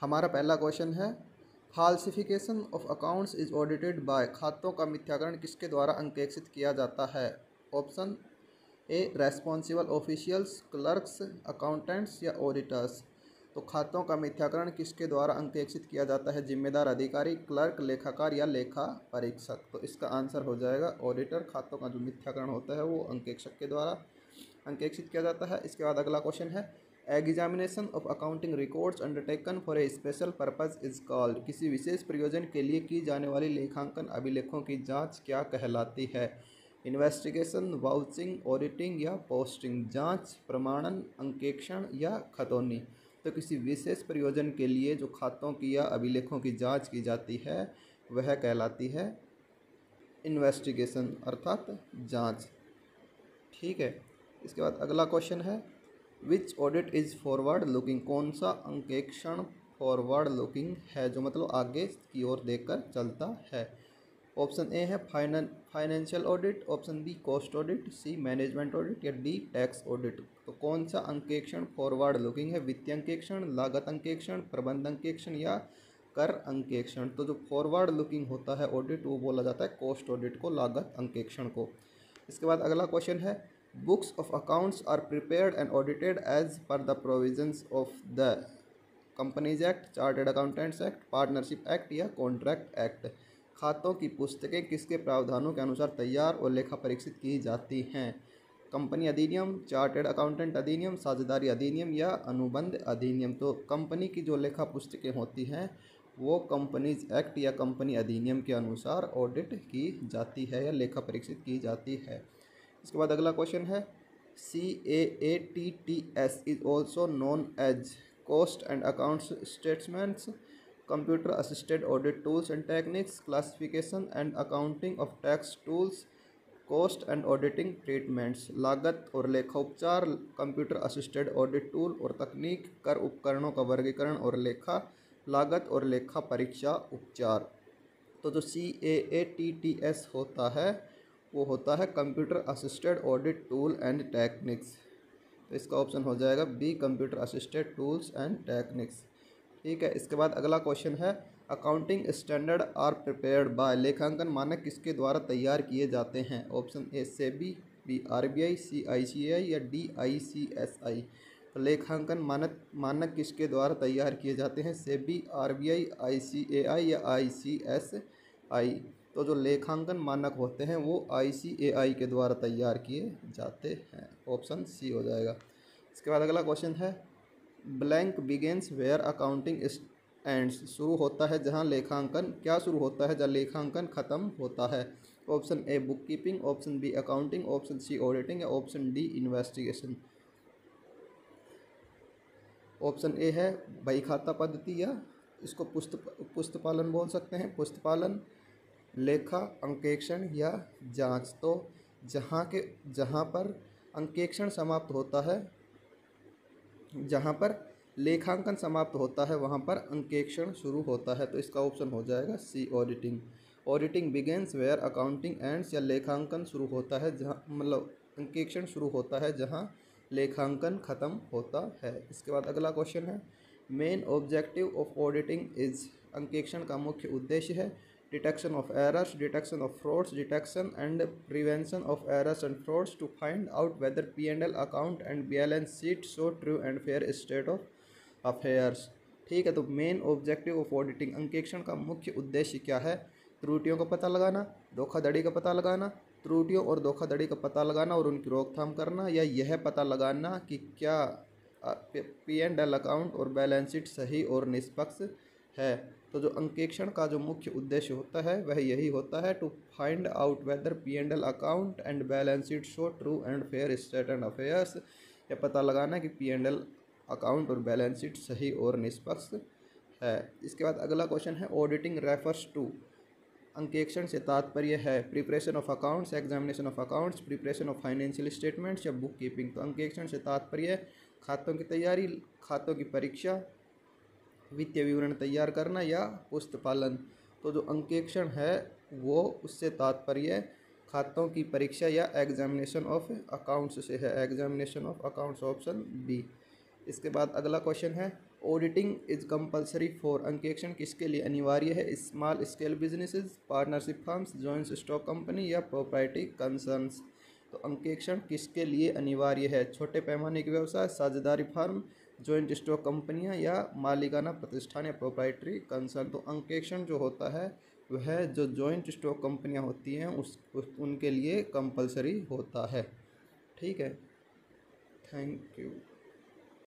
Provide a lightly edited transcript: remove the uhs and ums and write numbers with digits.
हमारा पहला क्वेश्चन है, फाल्सिफिकेशन of accounts is audited bye. खातों का मिथ्याकरण किसके द्वारा अंकेक्षित किया जाता है? ऑप्शन ए रेस्पॉन्सिबल ऑफिशियल्स, क्लर्क्स, अकाउंटेंट्स या ऑडिटर्स। तो खातों का मिथ्याकरण किसके द्वारा अंकेक्षित किया जाता है? जिम्मेदार अधिकारी, क्लर्क, लेखाकार या लेखा परीक्षक। तो इसका आंसर हो जाएगा ऑडिटर। खातों का जो मिथ्याकरण होता है वो अंकेक्षक के द्वारा अंकेक्षित किया जाता है। इसके बाद अगला क्वेश्चन है, examination of accounting records undertaken for a special purpose is called. किसी विशेष प्रयोजन के लिए की जाने वाली लेखांकन अभिलेखों की जांच क्या कहलाती है? इन्वेस्टिगेशन, वाउचिंग, ऑडिटिंग या पोस्टिंग। जांच, प्रमाणन, अंकेक्षण या खतौनी। तो किसी विशेष प्रयोजन के लिए जो खातों की या अभिलेखों की जांच की जाती है वह कहलाती है इन्वेस्टिगेशन अर्थात जांच। ठीक है। इसके बाद अगला क्वेश्चन है, विच ऑडिट इज़ फॉरवर्ड लुकिंग। कौन सा अंकेक्षण फॉरवर्ड लुकिंग है, जो मतलब आगे की ओर देखकर चलता है? ऑप्शन ए है financial audit, option b cost audit, c management audit या डी टैक्स ऑडिट। तो कौन सा अंकेक्षण फॉरवर्ड लुकिंग है? वित्तीय अंकेक्षण, लागत अंकेक्षण, प्रबंध अंकेक्षण या कर अंकेक्षण। तो जो फॉरवर्ड लुकिंग होता है ऑडिट वो बोला जाता है कॉस्ट ऑडिट को, लागत अंकेक्षण को। इसके बाद अगला क्वेश्चन है, books of accounts are prepared and audited as per the provisions of the Companies Act, chartered accountants act, partnership act या कॉन्ट्रैक्ट एक्ट। खातों की पुस्तकें किसके प्रावधानों के अनुसार तैयार और लेखा परीक्षित की जाती हैं? कंपनी अधिनियम, चार्टर्ड अकाउंटेंट अधिनियम, साझेदारी अधिनियम या अनुबंध अधिनियम। तो कंपनी की जो लेखा पुस्तकें होती हैं वो कंपनीज एक्ट या कंपनी अधिनियम के अनुसार ऑडिट की जाती है या लेखा परीक्षित की जाती है। इसके बाद अगला क्वेश्चन है, CAATTS is also known as cost and accounts statements, computer assisted audit tools and techniques, classification and accounting of tax tools, cost and auditing treatments. लागत और लेखा उपचार, कंप्यूटर असिस्टेड ऑडिट टूल और तकनीक, कर उपकरणों का वर्गीकरण और लेखा, लागत और लेखा परीक्षा उपचार। तो जो CAATTS होता है वो होता है computer assisted audit tool and techniques. तो इसका ऑप्शन हो जाएगा B, computer assisted tools and techniques. ठीक है। इसके बाद अगला क्वेश्चन है, accounting standard are prepared by. लेखांकन मानक किसके द्वारा तैयार किए जाते हैं? Option A SEBI, B RBI, C ICAI या डी ICSI। तो लेखांकन मानक किसके द्वारा तैयार किए जाते हैं? सेबी, RBI, ICAI या ICSI। तो जो लेखांकन मानक होते हैं वो ICAI के द्वारा तैयार किए जाते हैं। ऑप्शन सी हो जाएगा। इसके बाद अगला क्वेश्चन है, blank begins where accounting ends. शुरू होता है जहां लेखांकन, क्या शुरू होता है जब लेखांकन खत्म होता है? Option a book keeping, option b accounting, option c auditing या option d investigation. Option a है बही खाता पद्धति या इसको पुस्तपालन बोल सकते हैं, पुस्तपालन, लेखा अंकेक्षण या जांच। तो जहाँ पर अंकेक्षण समाप्त होता है, जहाँ पर लेखांकन समाप्त होता है वहाँ पर अंकेक्षण शुरू होता है। तो इसका ऑप्शन हो जाएगा c auditing. Auditing begins where accounting ends, या लेखांकन शुरू होता है जहाँ मतलब अंकेक्षण शुरू होता है जहाँ लेखांकन खत्म होता है। इसके बाद अगला क्वेश्चन है, main objective of auditing is. अंकेक्षण का मुख्य उद्देश्य है detection of errors, detection of frauds, detection and prevention of errors and frauds, to find out whether P&L account and balance sheet show true and fair state of affairs. ठीक है। तो main objective of auditing, अंकेक्षण का मुख्य उद्देश्य क्या है? त्रुटियों का पता लगाना, धोखाधड़ी का पता लगाना, त्रुटियों और धोखाधड़ी का पता लगाना और उनकी रोकथाम करना, या यह पता लगाना कि क्या P&L अकाउंट और बैलेंस शीट सही और निष्पक्ष है। तो जो अंकेक्षण का जो मुख्य उद्देश्य होता है वह यही होता है, to find out whether P&L account and balance sheet show true and fair state and affairs. यह पता लगाना कि P&L अकाउंट और बैलेंस शीट सही और निष्पक्ष है। इसके बाद अगला क्वेश्चन है, ऑडिटिंग रेफर्स टू। अंकेक्षण से तात्पर्य है preparation of accounts, examination of accounts, preparation of financial statements या बुक कीपिंग। तो अंकेक्षण से तात्पर्य खातों की तैयारी, खातों की परीक्षा, वित्तीय विवरण तैयार करना या पुस्तपालन। तो जो अंकेक्षण है वो उससे तात्पर्य खातों की परीक्षा या एग्जामिनेशन ऑफ अकाउंट्स से है। Examination of accounts, option B. इसके बाद अगला क्वेश्चन है, ऑडिटिंग इज कंपलसरी फॉर, अंकेक्षण किसके लिए अनिवार्य है? Small scale businesses, partnership firms, joint stock company या प्रोप्राइटरी कंसर्न्स। तो अंकेक्षण किसके लिए अनिवार्य है? छोटे पैमाने के व्यवसाय, साझेदारी फर्म, जॉइंट स्टॉक कंपनियां या मालिकाना प्रतिष्ठान या प्रोप्राइटरी कंसर्न। तो अंकेक्षण जो होता है वह जो जॉइंट स्टॉक कंपनियां होती हैं उनके लिए कंपलसरी होता है। ठीक है, थैंक यू।